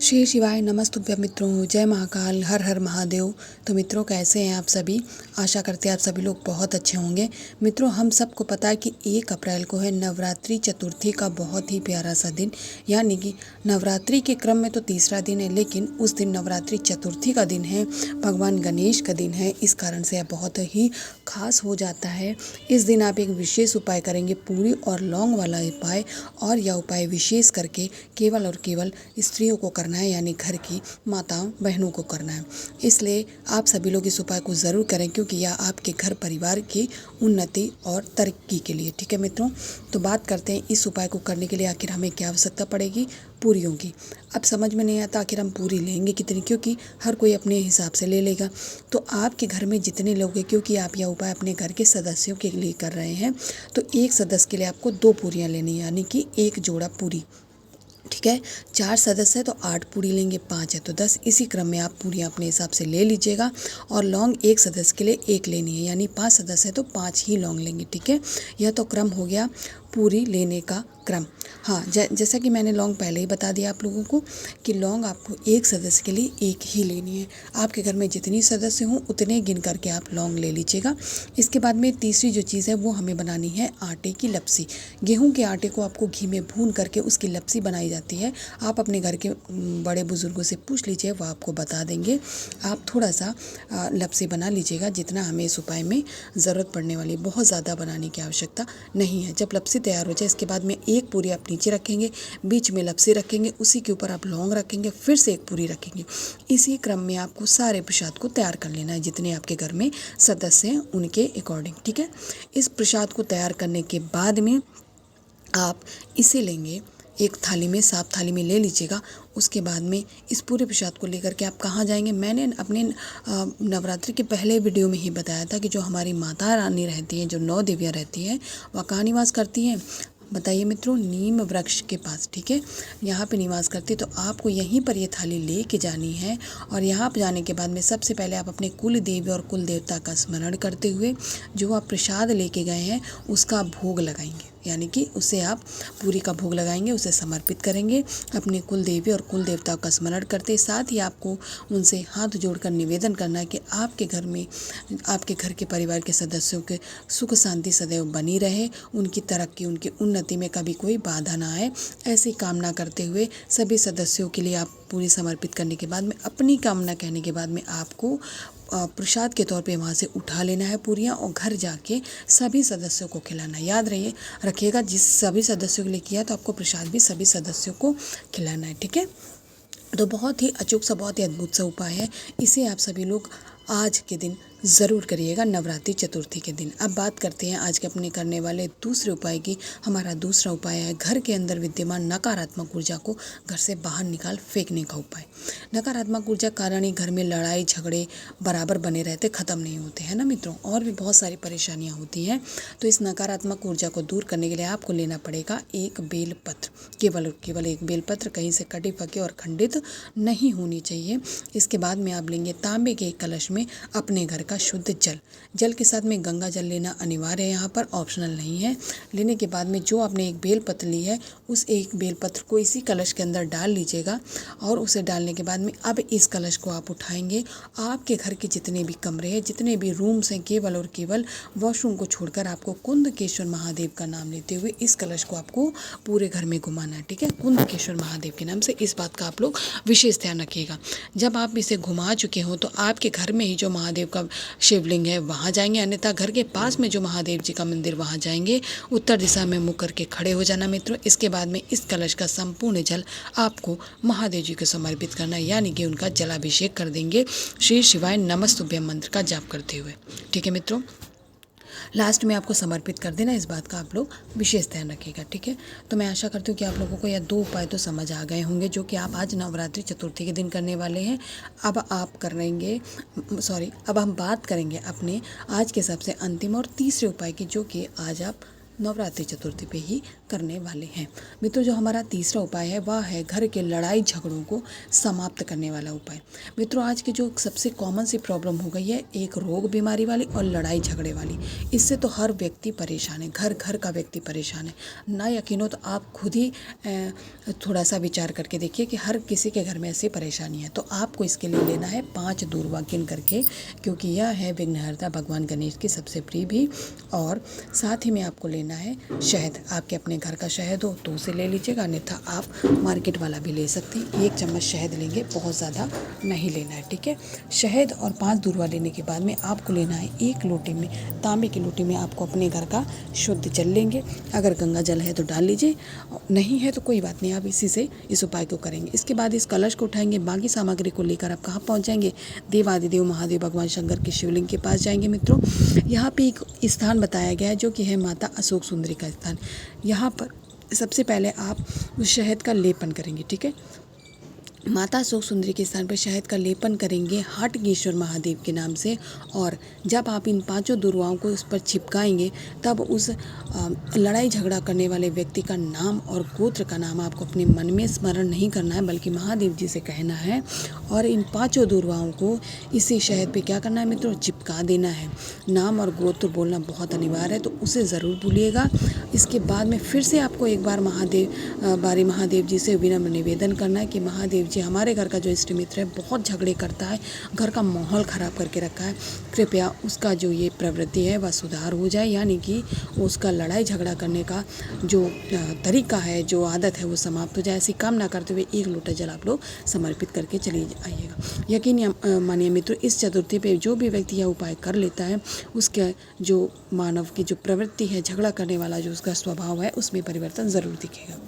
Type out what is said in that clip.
श्री शिवाय नमस्तुभ्यं मित्रों, जय महाकाल, हर हर महादेव। तो मित्रों, कैसे हैं आप सभी? आशा करते हैं आप सभी लोग बहुत अच्छे होंगे। मित्रों, हम सबको पता है कि 1 अप्रैल को है नवरात्रि चतुर्थी का बहुत ही प्यारा सा दिन। यानी कि नवरात्रि के क्रम में तो तीसरा दिन है, लेकिन उस दिन नवरात्रि चतुर्थी का दिन है, भगवान गणेश का दिन है। इस कारण से यह बहुत ही खास हो जाता है। इस दिन आप एक विशेष उपाय करेंगे, पूरी और लौंग वाला उपाय, और यह उपाय विशेष करके केवल और केवल स्त्रियों को करना है, यानी घर की माताओं बहनों को करना है। इसलिए आप सभी लोग इस उपाय को ज़रूर करें, क्योंकि यह आपके घर परिवार की उन्नति और तरक्की के लिए। ठीक है मित्रों, तो बात करते हैं इस उपाय को करने के लिए आखिर हमें क्या आवश्यकता पड़ेगी। पूरियों की। अब समझ में नहीं आता आखिर हम पूरी लेंगे कितनी, क्योंकि हर कोई अपने हिसाब से ले लेगा। तो आपके घर में जितने लोग हैं, क्योंकि आप यह उपाय अपने घर के सदस्यों के लिए कर रहे हैं, तो एक सदस्य के लिए आपको 2 पूरियाँ लेनी है, यानी कि 1 जोड़ा पूरी। ठीक है, 4 सदस्य है तो 8 पूरी लेंगे, 5 है तो 10। इसी क्रम में आप पूरियाँ अपने हिसाब से ले लीजिएगा। और लौंग 1 सदस्य के लिए 1 लेनी है, यानी 5 सदस्य है तो 5 ही लौंग लेंगे। ठीक है, यह तो क्रम हो गया पूरी लेने का क्रम। हाँ, जैसा कि मैंने लौंग पहले ही बता दिया आप लोगों को कि लौंग आपको 1 सदस्य के लिए 1 ही लेनी है। आपके घर में जितनी सदस्य हों उतने गिन करके आप लौंग ले लीजिएगा। इसके बाद में तीसरी जो चीज़ है वो हमें बनानी है आटे की लपसी। गेहूं के आटे को आपको घी में भून करके उसकी लपसी बनाई जाती है। आप अपने घर के बड़े बुजुर्गों से पूछ लीजिए, वो आपको बता देंगे। आप थोड़ा सा लपसी बना लीजिएगा, जितना हमें इस उपाय में ज़रूरत पड़ने वाली, बहुत ज़्यादा बनाने की आवश्यकता नहीं है। जब लपसी तैयार हो जाए, इसके बाद में 1 पूरी आप नीचे रखेंगे, बीच में लपसी रखेंगे, उसी के ऊपर आप लौंग रखेंगे, फिर से 1 पूरी रखेंगे। इसी क्रम में आपको सारे प्रसाद को तैयार कर लेना है, जितने आपके घर में सदस्य हैं उनके अकॉर्डिंग। ठीक है, इस प्रसाद को तैयार करने के बाद में आप इसे लेंगे, एक थाली में, साफ थाली में ले लीजिएगा। उसके बाद में इस पूरे प्रसाद को लेकर के आप कहाँ जाएंगे? मैंने अपने नवरात्रि के पहले वीडियो में ही बताया था कि जो हमारी माता रानी रहती हैं, जो 9 देवियाँ रहती हैं, वह कहाँ निवास करती हैं? बताइए मित्रों, नीम वृक्ष के पास। ठीक है, यहाँ पे निवास करती। तो आपको यहीं पर ये थाली ले के जानी है, और यहाँ पर जाने के बाद में सबसे पहले आप अपने कुल देवी और कुल देवता का स्मरण करते हुए जो आप प्रसाद लेके गए हैं उसका भोग लगाएंगे, यानी कि उसे आप पूरी का भोग लगाएंगे, उसे समर्पित करेंगे अपने कुल देवी और कुल देवता का स्मरण करते। साथ ही आपको उनसे हाथ जोड़कर निवेदन करना है कि आपके घर में, आपके घर के परिवार के सदस्यों के सुख शांति सदैव बनी रहे, उनकी तरक्की, उनकी उन्नति में कभी कोई बाधा ना आए। ऐसी कामना करते हुए सभी सदस्यों के लिए आप पूरी समर्पित करने के बाद में, अपनी कामना कहने के बाद में, आपको प्रसाद के तौर पे वहाँ से उठा लेना है पूरियाँ, और घर जाके सभी सदस्यों को खिलाना है। याद रखिएगा, जिस सभी सदस्यों के लिए किया तो आपको प्रसाद भी सभी सदस्यों को खिलाना है। ठीक है, तो बहुत ही अचूक सा, बहुत ही अद्भुत सा उपाय है। इसे आप सभी लोग आज के दिन ज़रूर करिएगा, नवरात्रि चतुर्थी के दिन। अब बात करते हैं आज के अपने करने वाले दूसरे उपाय की। हमारा दूसरा उपाय है घर के अंदर विद्यमान नकारात्मक ऊर्जा को घर से बाहर निकाल फेंकने का उपाय। नकारात्मक ऊर्जा कारण ही घर में लड़ाई झगड़े बराबर बने रहते, ख़त्म नहीं होते हैं ना मित्रों, और भी बहुत सारी परेशानियाँ होती हैं। तो इस नकारात्मक ऊर्जा को दूर करने के लिए आपको लेना पड़ेगा 1 बेलपत्र, केवल और केवल 1 बेलपत्र, कहीं से कटी फकी और खंडित नहीं होनी चाहिए। इसके बाद में आप लेंगे तांबे के एक कलश में अपने घर का शुद्ध जल के साथ में गंगा जल लेना अनिवार्य है, यहाँ पर ऑप्शनल नहीं है। लेने के बाद में जो आपने 1 बेलपत्र ली है, उस 1 बेलपत्र को इसी कलश के अंदर डाल लीजिएगा। और उसे डालने के बाद में अब इस कलश को आप उठाएंगे। आपके घर के जितने भी कमरे हैं, जितने भी रूम्स हैं, केवल और केवल वॉशरूम को छोड़कर आपको कुंदकेश्वर महादेव का नाम लेते हुए इस कलश को आपको पूरे घर में घुमाना है। ठीक है, कुंदकेश्वर महादेव के नाम से। इस बात का आप लोग विशेष ध्यान रखिएगा। जब आप इसे घुमा चुके हो तो आपके घर में ही जो महादेव का शिवलिंग है वहाँ जाएंगे, अन्यथा घर के पास में जो महादेव जी का मंदिर वहाँ जाएंगे। उत्तर दिशा में मुँह करके खड़े हो जाना मित्रों। इसके बाद में इस कलश का संपूर्ण जल आपको महादेव जी को समर्पित करना है, यानी कि उनका जलाभिषेक कर देंगे, श्री शिवाय नमस्तुभ्यम मंत्र का जाप करते हुए। ठीक है मित्रों, लास्ट में आपको समर्पित कर देना, इस बात का आप लोग विशेष ध्यान रखिएगा। ठीक है, तो मैं आशा करती हूँ कि आप लोगों को यह 2 उपाय तो समझ आ गए होंगे, जो कि आप आज नवरात्रि चतुर्थी के दिन करने वाले हैं। अब अब हम बात करेंगे अपने आज के सबसे अंतिम और तीसरे उपाय की, जो कि आज आप नवरात्रि चतुर्थी पे ही करने वाले हैं। मित्रों, जो हमारा तीसरा उपाय है वह है घर के लड़ाई झगड़ों को समाप्त करने वाला उपाय। मित्रों, आज की जो सबसे कॉमन सी प्रॉब्लम हो गई है, एक रोग बीमारी वाली और लड़ाई झगड़े वाली। इससे तो हर व्यक्ति परेशान है, घर घर का व्यक्ति परेशान है। ना यकीन हो तो आप खुद ही थोड़ा सा विचार करके देखिए कि हर किसी के घर में ऐसी परेशानी है। तो आपको इसके लिए लेना है 5 दूर्वा गिन करके, क्योंकि यह है विघ्नहर्ता भगवान गणेश की सबसे प्रिय भी। और साथ ही में आपको लेना है शहद। आपके अपने घर का शहद हो तो उसे ले लीजिएगा, अन्यथा आप मार्केट वाला भी ले सकते हैं। 1 चम्मच शहद लेंगे, बहुत ज़्यादा नहीं लेना है, ठीक है। शहद और 5 दूर्वा लेने के बाद में आपको लेना है 1 लोटे में, तांबे की लोटे में आपको अपने घर का शुद्ध जल लेंगे। अगर गंगा जल है तो डाल लीजिए, नहीं है तो कोई बात नहीं, आप इसी से इस उपाय को करेंगे। इसके बाद इस कलश को उठाएंगे, बाकी सामग्री को लेकर आप कहाँ पहुँच जाएंगे? देवादिदेव महादेव भगवान शंकर के शिवलिंग के पास जाएंगे। मित्रों, यहाँ पे एक स्थान बताया गया है जो कि है माता अशोक सुंदरी का स्थान। यहाँ पर सबसे पहले आप उस शहद का लेपन करेंगे, ठीक है। माता अशोक सुंदरी के स्थान पर शहद का लेपन करेंगे हाटकेश्वर महादेव के नाम से। और जब आप इन 5 दूर्वाओं को उस पर छिपकाएंगे, तब उस लड़ाई झगड़ा करने वाले व्यक्ति का नाम और गोत्र का नाम आपको अपने मन में स्मरण नहीं करना है, बल्कि महादेव जी से कहना है। और इन 5 दूर्वाओं को इसी शहद पे क्या करना है मित्रों? चिपका देना है। नाम और गोत्र बोलना बहुत अनिवार्य है, तो उसे ज़रूर भूलिएगा। इसके बाद में फिर से आपको एक बार महादेव जी से विनम्र निवेदन करना है कि महादेव जी, हमारे घर का जो इष्ट मित्र है बहुत झगड़े करता है, घर का माहौल ख़राब करके रखा है, कृपया उसका जो ये प्रवृत्ति है वह सुधार हो जाए, यानी कि उसका लड़ाई झगड़ा करने का जो तरीका है, जो आदत है, वो समाप्त हो जाए। ऐसी काम ना करते हुए 1 लोटा जल आप लोग समर्पित करके चले आइएगा। यकीन मानिए मित्रों, इस चतुर्थी पे जो भी व्यक्ति यह उपाय कर लेता है, उसका जो मानव की जो प्रवृत्ति है, झगड़ा करने वाला जो उसका स्वभाव है, उसमें परिवर्तन ज़रूर दिखेगा।